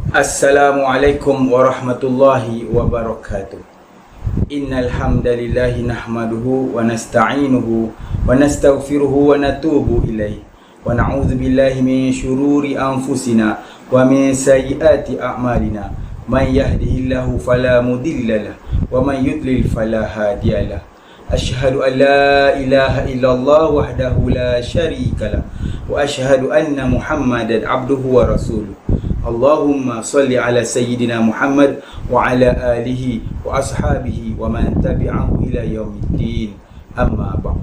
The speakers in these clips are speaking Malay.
Assalamualaikum warahmatullahi wabarakatuh. Innal hamdalillahi nahmaduhu wa nasta'inuhu wa nastaghfiruhu wa natubu ilaih wa na'udzu billahi min syururi anfusina wa min sayyiati a'malina. Man yahdihillahu fala mudhillalah wa man yudlil fala hadiyalah. Asyhadu an la ilaha illallah wahdahu la syarikalah wa asyhadu anna Muhammadan abduhu wa rasuluh. Allahumma salli ala sayyidina Muhammad wa ala alihi wa ashabihi wa man tabi'ahu ila yaumiddin. Amma ba'd.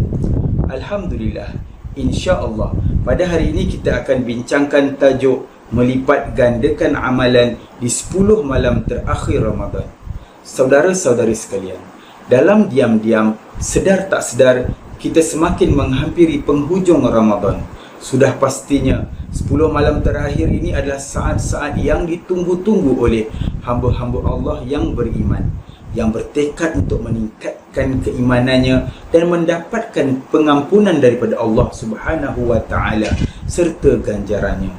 Alhamdulillah, insya-Allah pada hari ini kita akan bincangkan tajuk melipat gandakan amalan di 10 malam terakhir Ramadan. Saudara-saudari sekalian, dalam diam-diam, sedar tak sedar, kita semakin menghampiri penghujung Ramadan. Sudah pastinya 10 malam terakhir ini adalah saat-saat yang ditunggu-tunggu oleh hamba-hamba Allah yang beriman, yang bertekad untuk meningkatkan keimanannya dan mendapatkan pengampunan daripada Allah Subhanahu wa taala serta ganjarannya.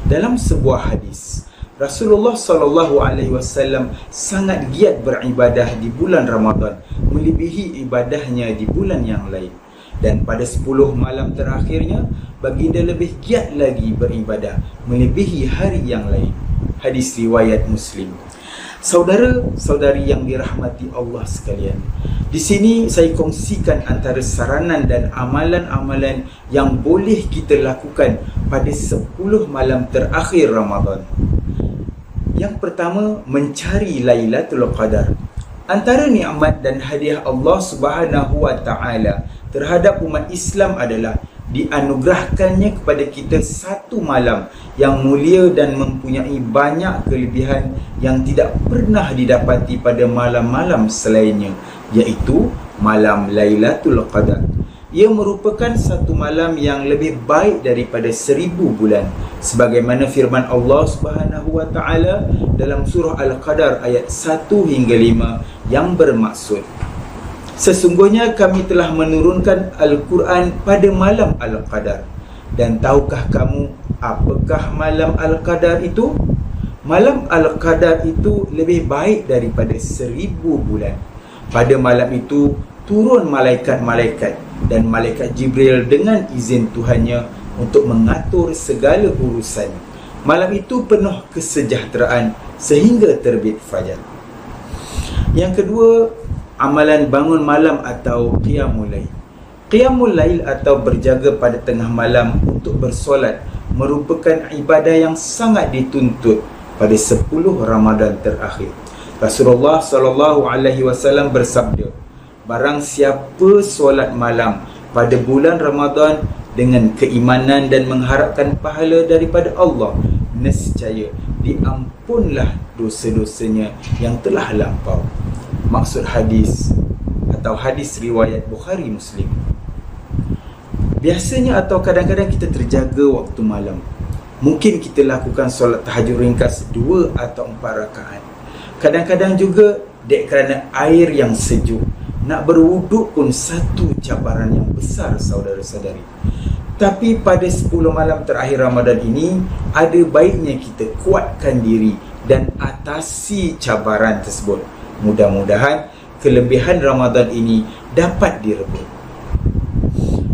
Dalam sebuah hadis, Rasulullah sallallahu alaihi wasallam sangat giat beribadah di bulan Ramadan melebihi ibadahnya di bulan yang lain. Dan pada 10 malam terakhirnya, baginda lebih giat lagi beribadah melebihi hari yang lain. Hadis riwayat Muslim. Saudara-saudari yang dirahmati Allah sekalian, di sini saya kongsikan antara saranan dan amalan-amalan yang boleh kita lakukan pada 10 malam terakhir Ramadan. Yang pertama, mencari Lailatul Qadar. Antara nikmat dan hadiah Allah Subhanahu wa taala terhadap umat Islam adalah dianugerahkannya kepada kita satu malam yang mulia dan mempunyai banyak kelebihan yang tidak pernah didapati pada malam-malam selainnya, iaitu malam Lailatul Qadar. Ia merupakan satu malam yang lebih baik daripada 1000 bulan, sebagaimana firman Allah Subhanahu wa taala dalam surah Al-Qadar ayat 1 hingga 5 yang bermaksud, sesungguhnya kami telah menurunkan Al-Quran pada malam Al-Qadar. Dan tahukah kamu apakah malam Al-Qadar itu? Malam Al-Qadar itu lebih baik daripada 1000 bulan. Pada malam itu turun malaikat-malaikat dan malaikat Jibril dengan izin Tuhannya untuk mengatur segala urusan. Malam itu penuh kesejahteraan sehingga terbit fajar. Yang kedua, amalan bangun malam atau qiyamul lail. Qiyamul lail atau berjaga pada tengah malam untuk bersolat merupakan ibadah yang sangat dituntut pada 10 Ramadan terakhir. Rasulullah sallallahu alaihi wasallam bersabda, barang siapa solat malam pada bulan Ramadan dengan keimanan dan mengharapkan pahala daripada Allah, nescaya diampunlah dosa-dosanya yang telah lampau. Maksud hadis atau hadis riwayat Bukhari Muslim. Biasanya atau kadang-kadang kita terjaga waktu malam. Mungkin kita lakukan solat tahajud ringkas 2 atau 4 rakaat. Kadang-kadang juga dek kerana air yang sejuk, nak berwuduk pun satu cabaran yang besar, saudara-saudari. Tapi pada 10 malam terakhir Ramadan ini, ada baiknya kita kuatkan diri dan atasi cabaran tersebut. Mudah-mudahan kelebihan Ramadan ini dapat direbut.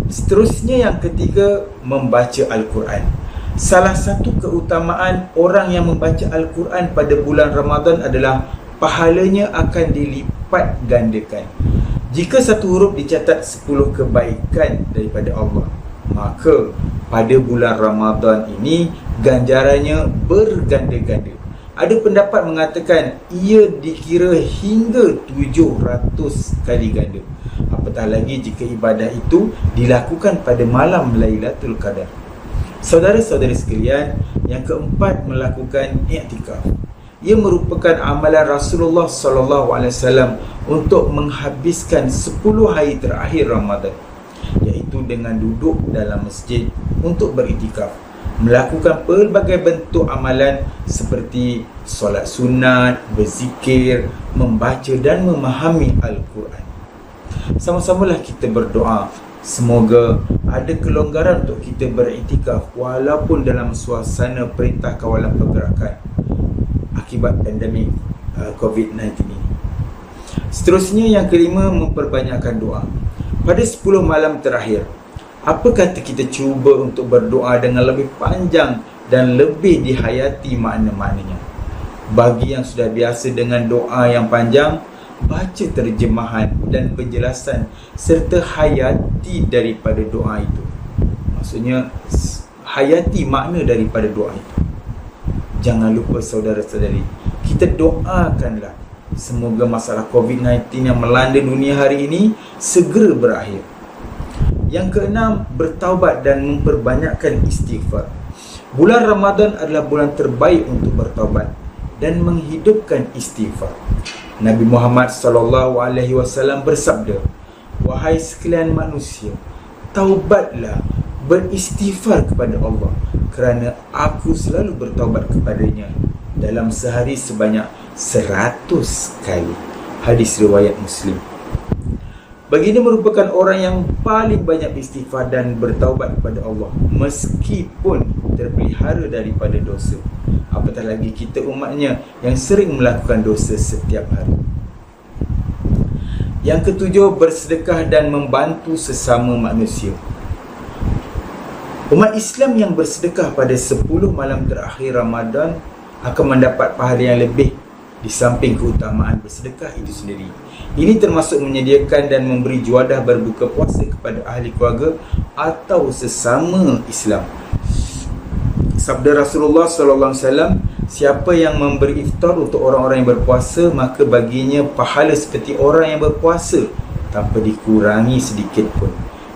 Seterusnya, yang ketiga, membaca Al-Quran. Salah satu keutamaan orang yang membaca Al-Quran pada bulan Ramadan adalah pahalanya akan dilipat gandakan. Jika satu huruf dicatat 10 kebaikan daripada Allah, maka pada bulan Ramadan ini ganjarannya berganda-ganda. Ada pendapat mengatakan ia dikira hingga 700 kali ganda. Apatah lagi jika ibadah itu dilakukan pada malam Lailatul Qadar. Saudara-saudari sekalian, yang keempat, melakukan i'tikaf. Ia merupakan amalan Rasulullah sallallahu alaihi wasallam untuk menghabiskan 10 hari terakhir Ramadan, iaitu dengan duduk dalam masjid untuk beriktikaf, melakukan pelbagai bentuk amalan seperti solat sunat, berzikir, membaca dan memahami Al-Quran. Sama-samalah kita berdoa semoga ada kelonggaran untuk kita beriktikaf walaupun dalam suasana perintah kawalan pergerakan. akibat pandemik COVID-19 ini. Seterusnya, yang kelima, memperbanyakkan doa. Pada 10 malam terakhir, apa kata kita cuba untuk berdoa dengan lebih panjang dan lebih dihayati makna-maknanya. Bagi yang sudah biasa dengan doa yang panjang, baca terjemahan dan penjelasan serta hayati daripada doa itu. Maksudnya, hayati makna daripada doa itu. Jangan lupa saudara-saudari, kita doakanlah semoga masalah COVID-19 yang melanda dunia hari ini segera berakhir. Yang keenam, bertaubat dan memperbanyakkan istighfar. Bulan Ramadan adalah bulan terbaik untuk bertaubat dan menghidupkan istighfar. Nabi Muhammad SAW bersabda, "Wahai sekalian manusia, taubatlah, beristighfar kepada Allah, kerana aku selalu bertaubat kepadanya dalam sehari sebanyak 100 kali." Hadis riwayat Muslim. Baginda merupakan orang yang paling banyak istighfar dan bertaubat kepada Allah meskipun terpelihara daripada dosa. Apatah lagi kita umatnya yang sering melakukan dosa setiap hari. Yang ketujuh, bersedekah dan membantu sesama manusia. Umat Islam yang bersedekah pada 10 malam terakhir Ramadan akan mendapat pahala yang lebih di samping keutamaan bersedekah itu sendiri. Ini termasuk menyediakan dan memberi juadah berbuka puasa kepada ahli keluarga atau sesama Islam. Sabda Rasulullah SAW, siapa yang memberi iftar untuk orang-orang yang berpuasa, maka baginya pahala seperti orang yang berpuasa tanpa dikurangi sedikit pun.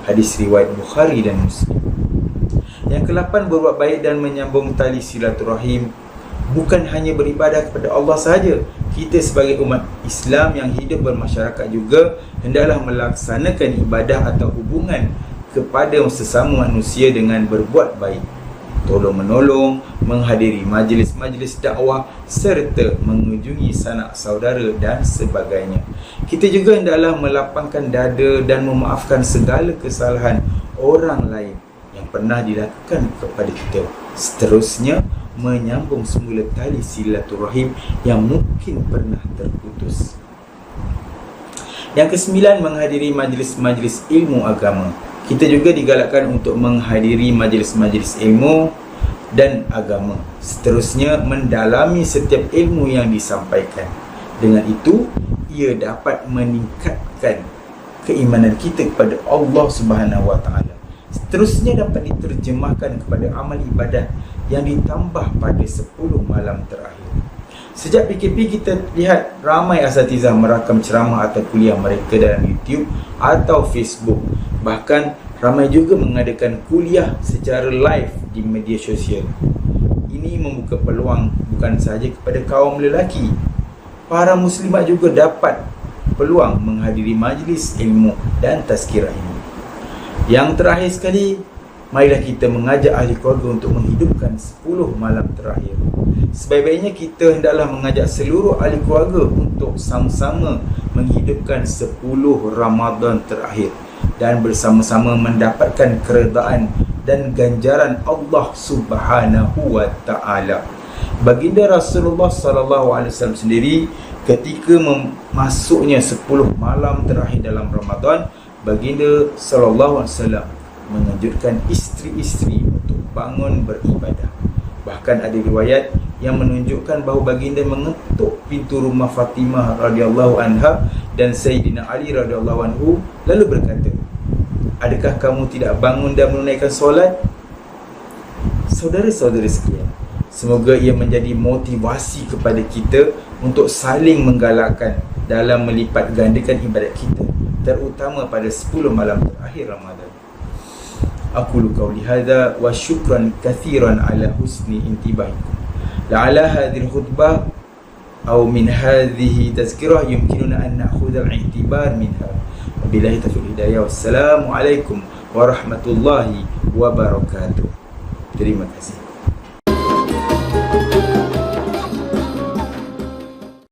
Hadis riwayat Bukhari dan Muslim. Yang ke-8, berbuat baik dan menyambung tali silaturahim. Bukan hanya beribadah kepada Allah sahaja, kita sebagai umat Islam yang hidup bermasyarakat juga hendaklah melaksanakan ibadah atau hubungan kepada sesama manusia dengan berbuat baik, tolong-menolong, menghadiri majlis-majlis dakwah serta mengunjungi sanak saudara dan sebagainya. Kita juga hendaklah melapangkan dada dan memaafkan segala kesalahan orang lain yang pernah dilakukan kepada kita. Seterusnya, menyambung semula tali silaturahim yang mungkin pernah terputus. Yang ke-9, menghadiri majlis-majlis ilmu agama. Kita juga digalakkan untuk menghadiri majlis-majlis ilmu dan agama. Seterusnya, mendalami setiap ilmu yang disampaikan. Dengan itu, ia dapat meningkatkan keimanan kita kepada Allah Subhanahu Wa Taala. Seterusnya, dapat diterjemahkan kepada amal ibadah yang ditambah pada 10 malam terakhir. Sejak PKP, kita lihat ramai asatizah merakam ceramah atau kuliah mereka dalam YouTube atau Facebook. Bahkan ramai juga mengadakan kuliah secara live di media sosial. Ini membuka peluang bukan sahaja kepada kaum lelaki, para muslimat juga dapat peluang menghadiri majlis ilmu dan tazkirah ini. Yang terakhir sekali, marilah kita mengajak ahli keluarga untuk menghidupkan 10 malam terakhir. Sebaik-baiknya kita hendaklah mengajak seluruh ahli keluarga untuk sama-sama menghidupkan 10 Ramadan terakhir dan bersama-sama mendapatkan keredaan dan ganjaran Allah Subhanahu Wa Taala. Baginda Rasulullah SAW sendiri, ketika masuknya 10 malam terakhir dalam Ramadan, Baginda SAW mengajurkan isteri-isteri untuk bangun beribadah. Bahkan ada riwayat yang menunjukkan bahawa baginda mengetuk pintu rumah Fatimah radhiyallahu anha dan Sayyidina Ali radhiyallahu anhu, lalu berkata, "Adakah kamu tidak bangun dan menunaikan solat?" Saudara-saudara sekalian, semoga ia menjadi motivasi kepada kita untuk saling menggalakkan dalam melipat gandakan ibadat kita, terutama pada 10 malam terakhir Ramadan. Aqulu qawli hadza wa syukran katsiran ala husni intibahikum. La'ala hadhihi al-khutbah aw min hadhihi tazkirah yumkinuna an na'khudha al-i'tibar minha. Wabillahi taufiq hidayah. Wassalamu alaikum warahmatullahi wabarakatuh. Terima kasih.